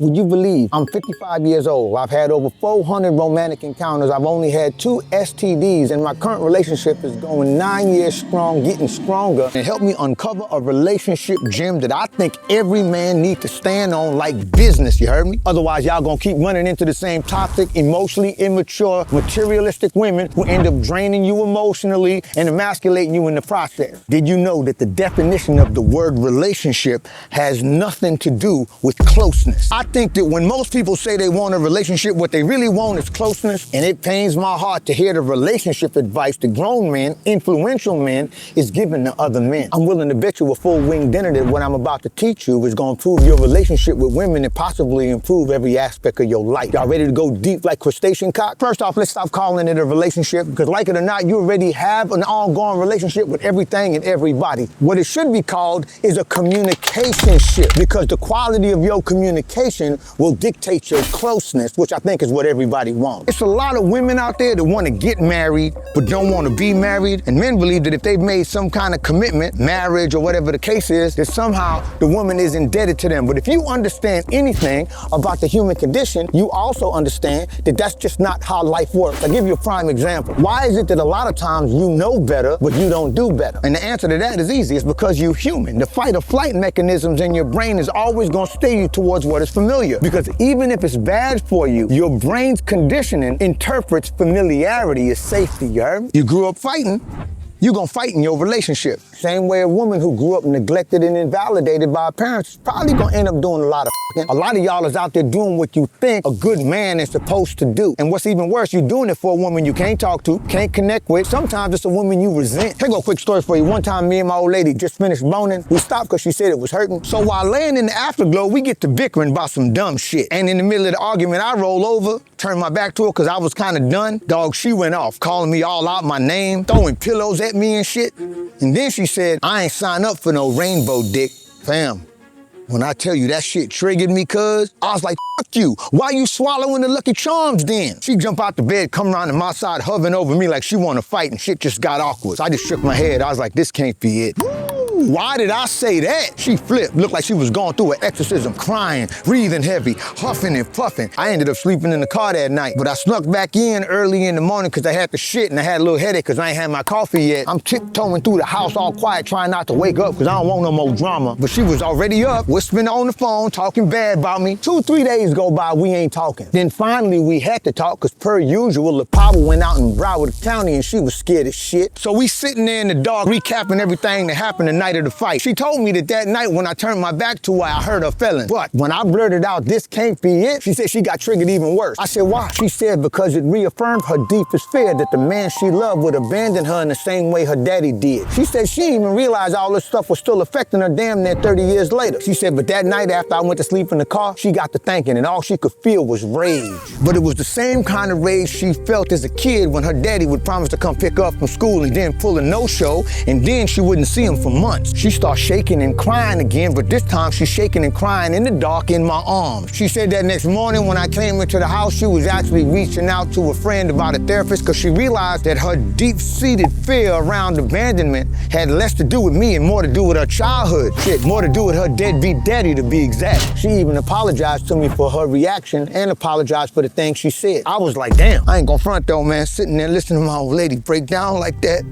Would you believe I'm 55 years old? I've had over 400 romantic encounters. I've only had 2 STDs, and my current relationship is going 9 years strong, getting stronger, and helped me uncover a relationship gem that I think every man needs to stand on like business, you heard me? Otherwise, y'all gonna keep running into the same toxic, emotionally immature, materialistic women who end up draining you emotionally and emasculating you in the process. Did you know that the definition of the word relationship has nothing to do with closeness? I think that when most people say they want a relationship, what they really want is closeness, and it pains my heart to hear the relationship advice that grown men, influential men, is giving to other men. I'm willing to bet you a full-wing dinner that what I'm about to teach you is gonna improve your relationship with women and possibly improve every aspect of your life. Y'all ready to go deep like crustacean cock? First off, let's stop calling it a relationship, because like it or not, you already have an ongoing relationship with everything and everybody. What it should be called is a communication ship, because the quality of your communication will dictate your closeness, which I think is what everybody wants. It's a lot of women out there that want to get married, but don't want to be married. And men believe that if they've made some kind of commitment, marriage or whatever the case is, that somehow the woman is indebted to them. But if you understand anything about the human condition, you also understand that that's just not how life works. I'll give you a prime example. Why is it that a lot of times you know better, but you don't do better? And the answer to that is easy. It's because you're human. The fight or flight mechanisms in your brain is always going to steer you towards what is familiar. Because even if it's bad for you, your brain's conditioning interprets familiarity as safety, you heard me? You grew up fighting, you're gonna fight in your relationship. Same way a woman who grew up neglected and invalidated by her parents is probably gonna end up doing a lot of f***ing. A lot of y'all is out there doing what you think a good man is supposed to do. And what's even worse, you're doing it for a woman you can't talk to, can't connect with. Sometimes it's a woman you resent. Here go a quick story for you. One time, me and my old lady just finished boning. We stopped because she said it was hurting. So while laying in the afterglow, we get to bickering about some dumb shit. And in the middle of the argument, I roll over, turn my back to her because I was kind of done. Dog, she went off, calling me all out my name, throwing pillows at me and shit. And then she said, I ain't signed up for no rainbow dick. Fam, when I tell you that shit triggered me, cuz, I was like, fuck you. Why you swallowing the Lucky Charms then? She jumped out the bed, come around to my side, hovering over me like she wanna fight, and shit just got awkward. So I just shook my head. I was like, this can't be it. Why did I say that? She flipped, looked like she was going through an exorcism, crying, breathing heavy, huffing and puffing. I ended up sleeping in the car that night, but I snuck back in early in the morning because I had to shit and I had a little headache because I ain't had my coffee yet. I'm tiptoeing through the house all quiet, trying not to wake up because I don't want no more drama. But she was already up, whispering on the phone, talking bad about me. 2-3 days go by, we ain't talking. Then finally we had to talk because per usual, the power went out in Broward County and she was scared as shit. So we sitting there in the dark, recapping everything that happened the night of the fight. She told me that night when I turned my back to her, I heard her feeling. But when I blurted out, this can't be it, she said she got triggered even worse. I said, why? She said because it reaffirmed her deepest fear that the man she loved would abandon her in the same way her daddy did. She said she didn't even realize all this stuff was still affecting her damn near 30 years later. She said, but that night after I went to sleep in the car, she got to thinking and all she could feel was rage. But it was the same kind of rage she felt as a kid when her daddy would promise to come pick her up from school and then pull a no-show, and then she wouldn't see him for months. She started shaking and crying again, but this time she's shaking and crying in the dark in my arms. She said that next morning when I came into the house, she was actually reaching out to a friend about a therapist because she realized that her deep-seated fear around abandonment had less to do with me and more to do with her childhood. Shit, more to do with her deadbeat daddy, to be exact. She even apologized to me for her reaction and apologized for the things she said. I was like, damn, I ain't gonna front though, man, sitting there listening to my old lady break down like that.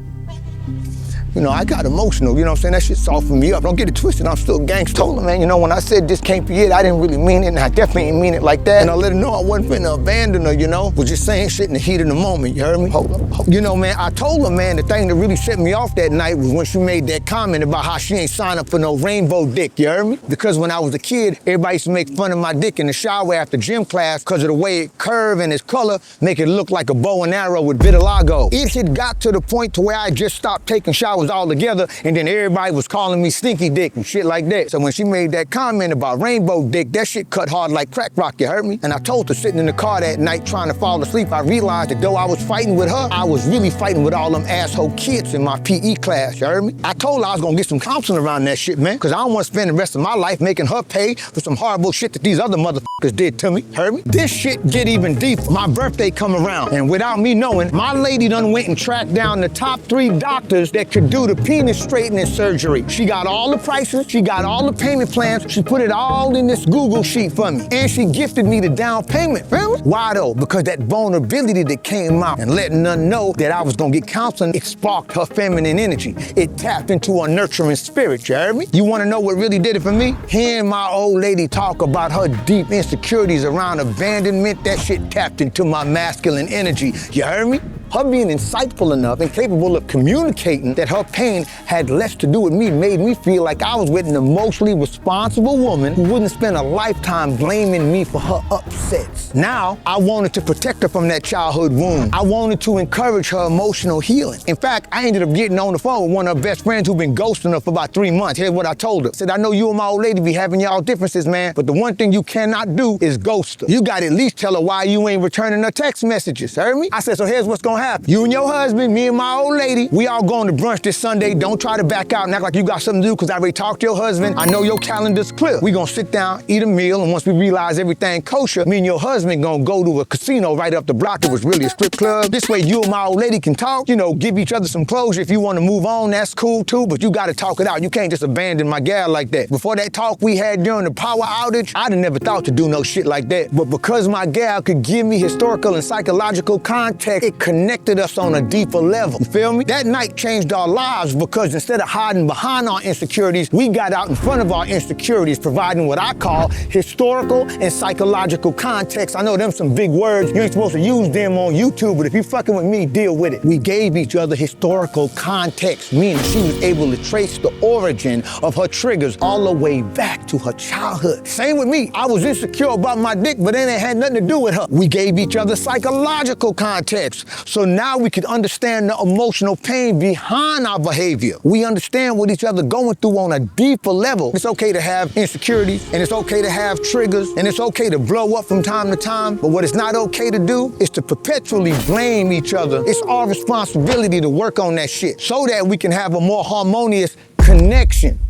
You know, I got emotional, you know what I'm saying? That shit softened me up. Don't get it twisted, I'm still gangsta. Told her, man, you know, when I said this can't be it, I didn't really mean it, and I definitely didn't mean it like that. And I let her know I wasn't finna abandon her, you know? Was just saying shit in the heat of the moment, you heard me? Hold up. You know, man, I told her, man, the thing that really set me off that night was when she made that comment about how she ain't signed up for no rainbow dick, you heard me? Because when I was a kid, everybody used to make fun of my dick in the shower after gym class because of the way it curved and its color, make it look like a bow and arrow with vitiligo. It had got to the point to where I just stopped taking showers altogether, and then everybody was calling me stinky dick and shit like that. So when she made that comment about rainbow dick, that shit cut hard like crack rock, you heard me? And I told her sitting in the car that night trying to fall asleep, I realized that though I was fighting with her, I was really fighting with all them asshole kids in my PE class, you heard me? I told her I was gonna get some counseling around that shit, man, because I don't want to spend the rest of my life making her pay for some horrible shit that these other motherfuckers did to me, heard me? This shit get even deeper. My birthday come around, and without me knowing, my lady done went and tracked down the top 3 doctors that could do the penis straightening surgery. She got all the prices, she got all the payment plans, she put it all in this Google sheet for me. And she gifted me the down payment, feel me? Why though? Because that vulnerability that came out and letting her know that I was gonna get counseling, it sparked her feminine energy. It tapped into her nurturing spirit, you heard me? You wanna know what really did it for me? Hearing my old lady talk about her deep insecurities around abandonment, that shit tapped into my masculine energy, you heard me? Her being insightful enough and capable of communicating that her pain had less to do with me made me feel like I was with an emotionally responsible woman who wouldn't spend a lifetime blaming me for her upsets. Now, I wanted to protect her from that childhood wound. I wanted to encourage her emotional healing. In fact, I ended up getting on the phone with one of her best friends who'd been ghosting her for about 3 months. Here's what I told her. I said, I know you and my old lady be having y'all differences, man, but the one thing you cannot do is ghost her. You gotta at least tell her why you ain't returning her text messages, heard me? I said, so here's what's gonna happen. You and your husband, me and my old lady, we all going to brunch this Sunday. Don't try to back out and act like you got something to do, because I already talked to your husband. I know your calendar's clear. We gonna sit down, eat a meal, and once we realize everything kosher, me and your husband gonna go to a casino right up the block. It was really a strip club. This way you and my old lady can talk, you know, give each other some closure. If you wanna move on, that's cool too, but you gotta talk it out. You can't just abandon my gal like that. Before that talk we had during the power outage, I'd have never thought to do no shit like that. But because my gal could give me historical and psychological context, it connected us on a deeper level. You feel me? That night changed our lives because instead of hiding behind our insecurities, we got out in front of our insecurities, providing what I call historical and psychological context. I know them some big words. You ain't supposed to use them on YouTube, but if you fucking with me, deal with it. We gave each other historical context, meaning she was able to trace the origin of her triggers all the way back to her childhood. Same with me. I was insecure about my dick, but then it had nothing to do with her. We gave each other psychological context. So now we could understand the emotional pain behind our behavior. We understand what each other going through on a deeper level. It's okay to have insecurities, and it's okay to have triggers, and it's okay to blow up from time to time, but what it's not okay to do is to perpetually blame each other. It's our responsibility to work on that shit so that we can have a more harmonious connection.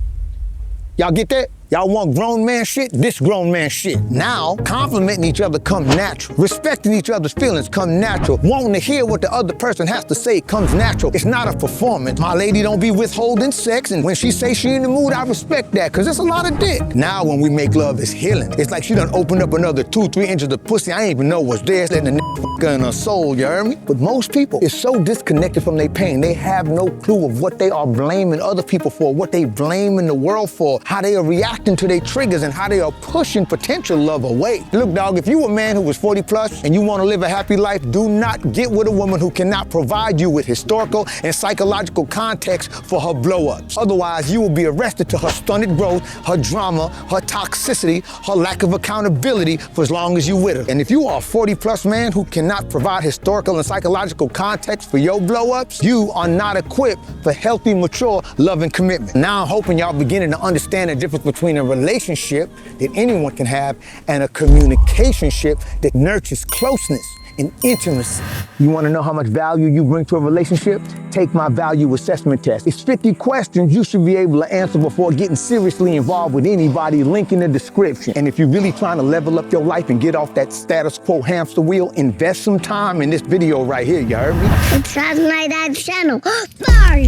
Y'all get that? Y'all want grown man shit? This grown man shit. Now, complimenting each other come natural. Respecting each other's feelings come natural. Wanting to hear what the other person has to say comes natural. It's not a performance. My lady don't be withholding sex, and when she say she in the mood, I respect that, because it's a lot of dick. Now, when we make love, it's healing. It's like she done opened up another 2-3 inches of pussy I ain't even know was there. It's letting the fuck in her soul, you heard me? But most people is so disconnected from their pain, they have no clue of what they are blaming other people for, what they blaming the world for, how they are reacting to their triggers, and how they are pushing potential love away. Look, dog, if you a man who was 40 plus and you want to live a happy life, do not get with a woman who cannot provide you with historical and psychological context for her blow-ups. Otherwise, you will be arrested to her stunted growth, her drama, her toxicity, her lack of accountability for as long as you with her. And if you are a 40 plus man who cannot provide historical and psychological context for your blow-ups, you are not equipped for healthy, mature love and commitment. Now I'm hoping y'all beginning to understand the difference between a relationship that anyone can have and a communicationship that nurtures closeness and intimacy. You want to know how much value you bring to a relationship? Take my value assessment test. It's 50 questions you should be able to answer before getting seriously involved with anybody. Link in the description. And if you're really trying to level up your life and get off that status quo hamster wheel, invest some time in this video right here, you heard me? Subscribe to my dad's channel. Sorry.